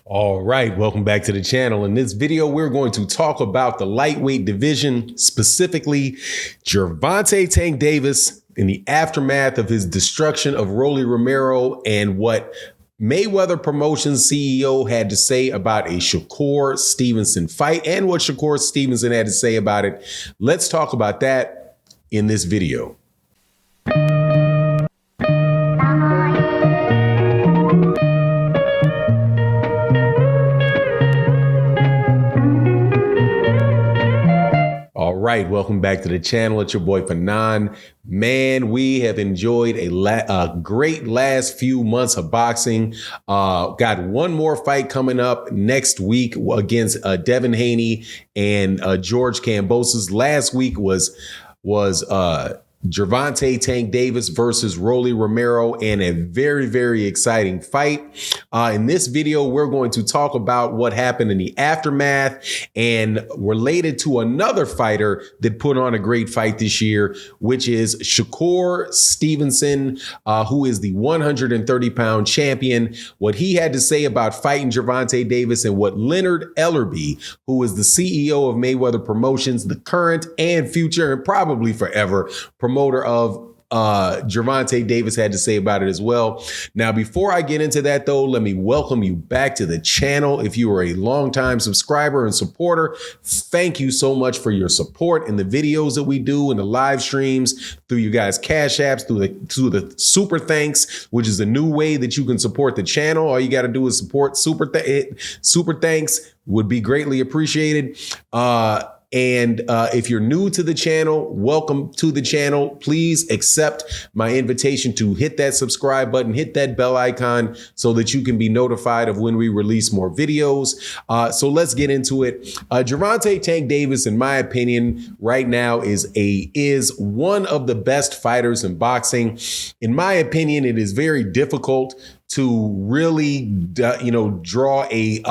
All right, welcome back to the channel. In this video, we're going to talk about the lightweight division, specifically Gervonta Tank Davis in the aftermath of his destruction of Rolly Romero and what Mayweather Promotions CEO had to say about a Shakur Stevenson fight and what Shakur Stevenson had to say about it. Let's talk about that in this video. All right, welcome back to the channel. It's your boy Fanan. Man, we have enjoyed a great last few months of boxing. Got one more fight coming up next week against Devin Haney and George Kambosos. Last week was Gervonta Tank Davis versus Rolly Romero, and a very, very exciting fight. In this video, we're going to talk about what happened in the aftermath and related to another fighter that put on a great fight this year, which is Shakur Stevenson, who is the 130-pound champion. What he had to say about fighting Gervonta Davis, and what Leonard Ellerby, who is the CEO of Mayweather Promotions, the current and future and probably forever promoter of Gervonta Davis, had to say about it as well. Now, before I get into that, though, let me welcome you back to the channel. If you are a longtime subscriber and supporter, thank you so much for your support in the videos that we do and the live streams, through you guys' cash apps, through the super thanks, which is a new way that you can support the channel. All you got to do is support super thanks would be greatly appreciated. And if you're new to the channel, welcome to the channel. Please accept my invitation to hit that subscribe button, hit that bell icon so that you can be notified of when we release more videos. So let's get into it. Gervonta Tank Davis, in my opinion, right now is one of the best fighters in boxing. In my opinion, it is very difficult to really, draw a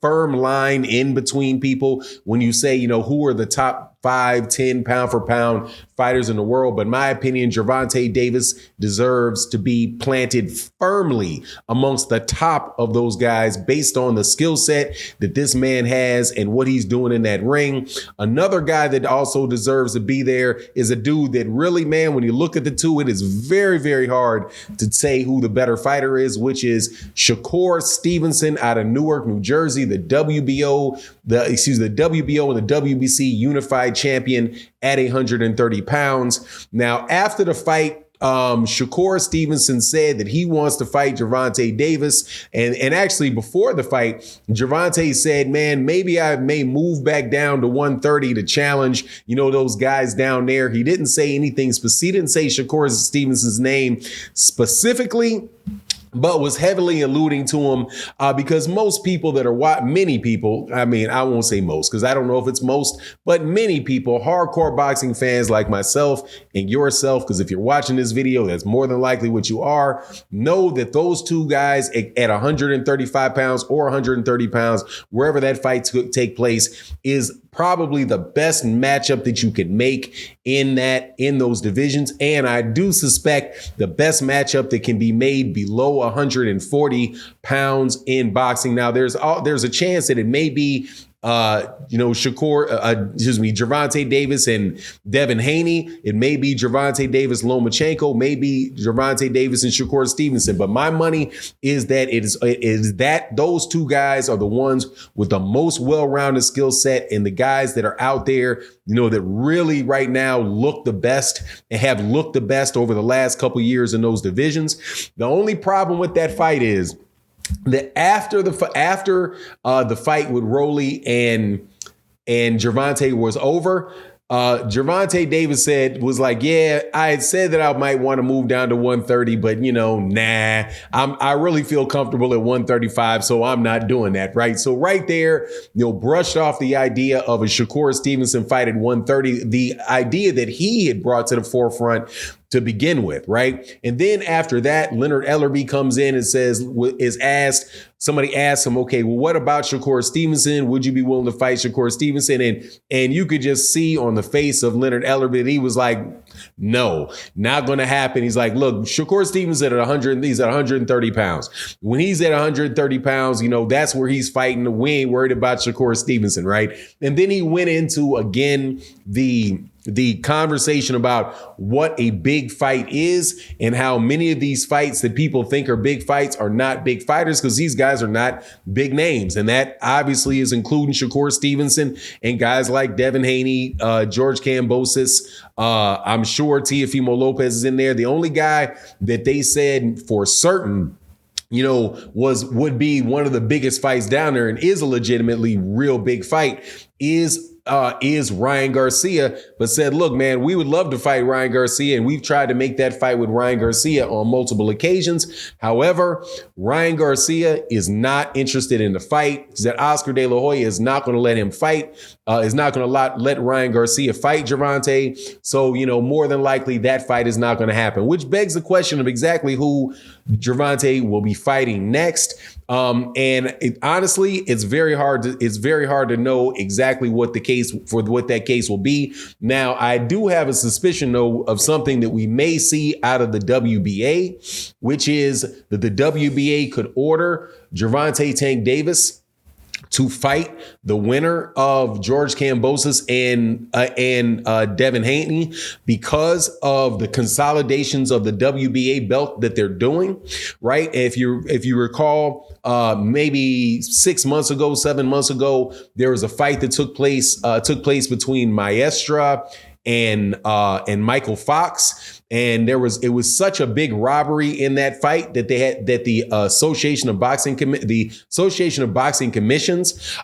firm line in between people when you say, who are the top 5, 10 pound for pound fighters in the world. But in my opinion, Gervonta Davis deserves to be planted firmly amongst the top of those guys based on the skill set that this man has and what he's doing in that ring. Another guy that also deserves to be there is a dude that really, man, when you look at the two, it is very, very hard to say who the better fighter is, which is Shakur Stevenson out of Newark, New Jersey, the WBO and the WBC unified champion at 130 pounds. Now, after the fight, Shakur Stevenson said that he wants to fight Gervonta Davis. And actually, before the fight, Gervonta said, man, maybe I may move back down to 130 to challenge, those guys down there. He didn't say anything specific. He didn't say Shakur Stevenson's name specifically, but was heavily alluding to him because most people that are many people, I won't say most because I don't know if it's most, but many people, hardcore boxing fans like myself and yourself, because if you're watching this video, that's more than likely what you are, know that those two guys at 135 pounds or 130 pounds, wherever that fight could take place, is probably the best matchup that you could make in those divisions. And I do suspect the best matchup that can be made below 140 pounds in boxing. Now, there's a chance that it may be Gervonta Davis and Devin Haney. It may be Gervonta Davis, Lomachenko, maybe Gervonta Davis and Shakur Stevenson. But my money is that it is that those two guys are the ones with the most well-rounded skill set, and the guys that are out there, that really right now look the best and have looked the best over the last couple years in those divisions. The only problem with that fight is that after the fight with Rolly and Gervonta was over, Gervonta Davis was like, yeah, I had said that I might want to move down to 130, but nah, I really feel comfortable at 135, so I'm not doing that, right? So right there, brushed off the idea of a Shakur Stevenson fight at 130, the idea that he had brought to the forefront to begin with, right? And then after that, Leonard Ellerby comes in and somebody asks him, okay, well, what about Shakur Stevenson? Would you be willing to fight Shakur Stevenson? And you could just see on the face of Leonard Ellerby that he was like, no, not going to happen. He's like, look, Shakur Stevenson he's at 130 pounds. When he's at 130 pounds, that's where he's fighting. We ain't worried about Shakur Stevenson, right? And then he went into, again, the conversation about what a big fight is and how many of these fights that people think are big fights are not big fighters because these guys are not big names. And that obviously is including Shakur Stevenson and guys like Devin Haney, George Kambosos. I'm sure Teofimo Lopez is in there. The only guy that they said for certain would be one of the biggest fights down there and is a legitimately real big fight is Ryan Garcia, but said, look, man, we would love to fight Ryan Garcia. And we've tried to make that fight with Ryan Garcia on multiple occasions. However, Ryan Garcia is not interested in the fight. That Oscar De La Hoya is not going to let him fight, is not going to let Ryan Garcia fight Gervonta. So, more than likely that fight is not going to happen, which begs the question of exactly who Gervonta will be fighting next. Honestly, it's very hard to know exactly what that case will be. Now, I do have a suspicion, though, of something that we may see out of the WBA, which is that the WBA could order Gervonta Tank Davis to fight the winner of George Kambosos and Devin Haney because of the consolidations of the WBA belt that they're doing, right? If you recall, maybe 7 months ago, there was a fight that took place between Maestra and Michael Fox. And it was such a big robbery in that fight that the Association of Boxing Commissions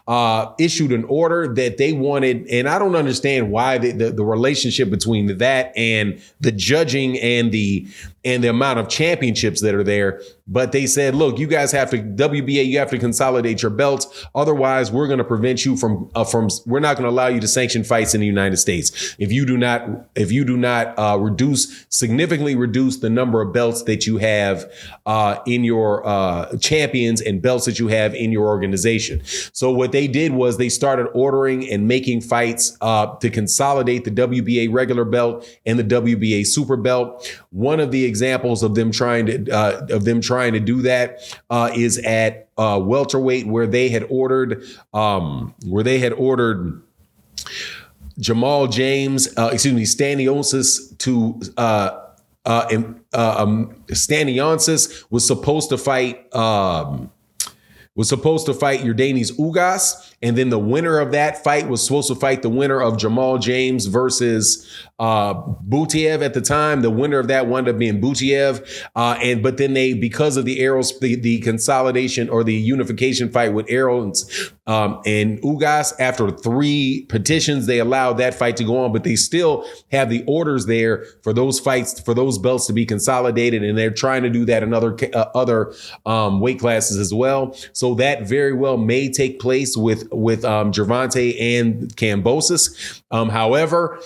issued an order that they wanted. And I don't understand why the relationship between that and the judging and the amount of championships that are there. But they said, look, you guys WBA, you have to consolidate your belts. Otherwise, we're going to prevent you from we're not going to allow you to sanction fights in the United States. If you do not significantly reduce the number of belts that you have in your champions and belts that you have in your organization. So what they did was they started ordering and making fights to consolidate the WBA regular belt and the WBA super belt. One of the examples of them trying to do that is at welterweight, where they had ordered Jamal James, Stanionis to Stanionis was supposed to fight Yordanis Ugas, and then the winner of that fight was supposed to fight the winner of Jamal James versus Butiev at the time. The winner of that wound up being Butiev, but then because of the consolidation or the unification fight with Errol and Ugas, after 3 petitions, they allowed that fight to go on, but they still have the orders there for those fights, for those belts to be consolidated, and they're trying to do that in other weight classes as well. So that very well may take place with Gervonta and Kambosos. However,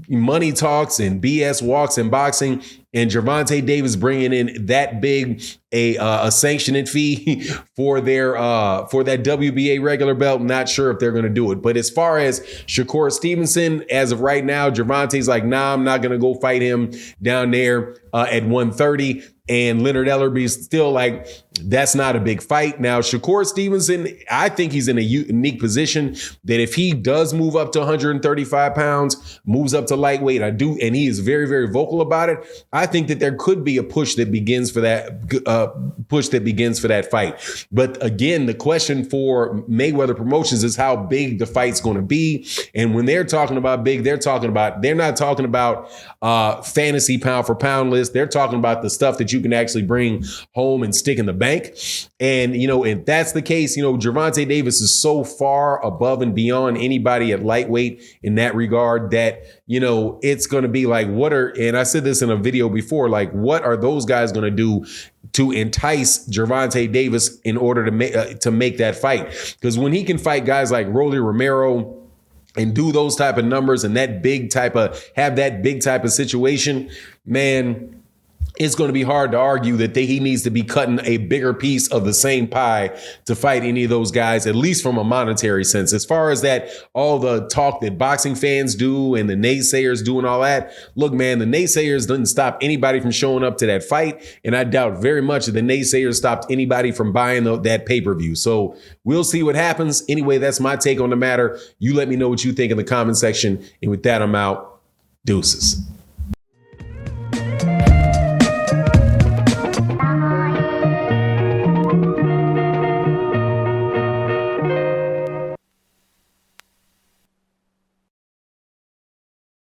money talks and BS walks in boxing, and Gervonta Davis bringing in that big a sanctioning fee for that WBA regular belt. Not sure if they're going to do it. But as far as Shakur Stevenson, as of right now, Gervonta's like, nah, I'm not going to go fight him down there at 130. And Leonard Ellerby is still like, that's not a big fight. Now, Shakur Stevenson, I think he's in a unique position that if he does move up to 135 pounds, moves up to lightweight, and he is very, very vocal about it, I think that there could be a push that begins for that fight. But again, the question for Mayweather Promotions is how big the fight's going to be. And when they're talking about big, they're not talking about fantasy pound for pound list. They're talking about the stuff that you can actually bring home and stick in the bank. And, if that's the case, Gervonta Davis is so far above and beyond anybody at lightweight in that regard that, it's going to be like, and I said this in a video before, like, what are those guys going to do to entice Gervonta Davis in order to make that fight? Because when he can fight guys like Rolly Romero, and do those type of numbers and have that big type of situation, man, it's going to be hard to argue that he needs to be cutting a bigger piece of the same pie to fight any of those guys, at least from a monetary sense. As far as that, all the talk that boxing fans do and the naysayers do and all that, look, man, the naysayers didn't stop anybody from showing up to that fight. And I doubt very much that the naysayers stopped anybody from buying that pay-per-view. So we'll see what happens. Anyway, that's my take on the matter. You let me know what you think in the comment section. And with that, I'm out. Deuces.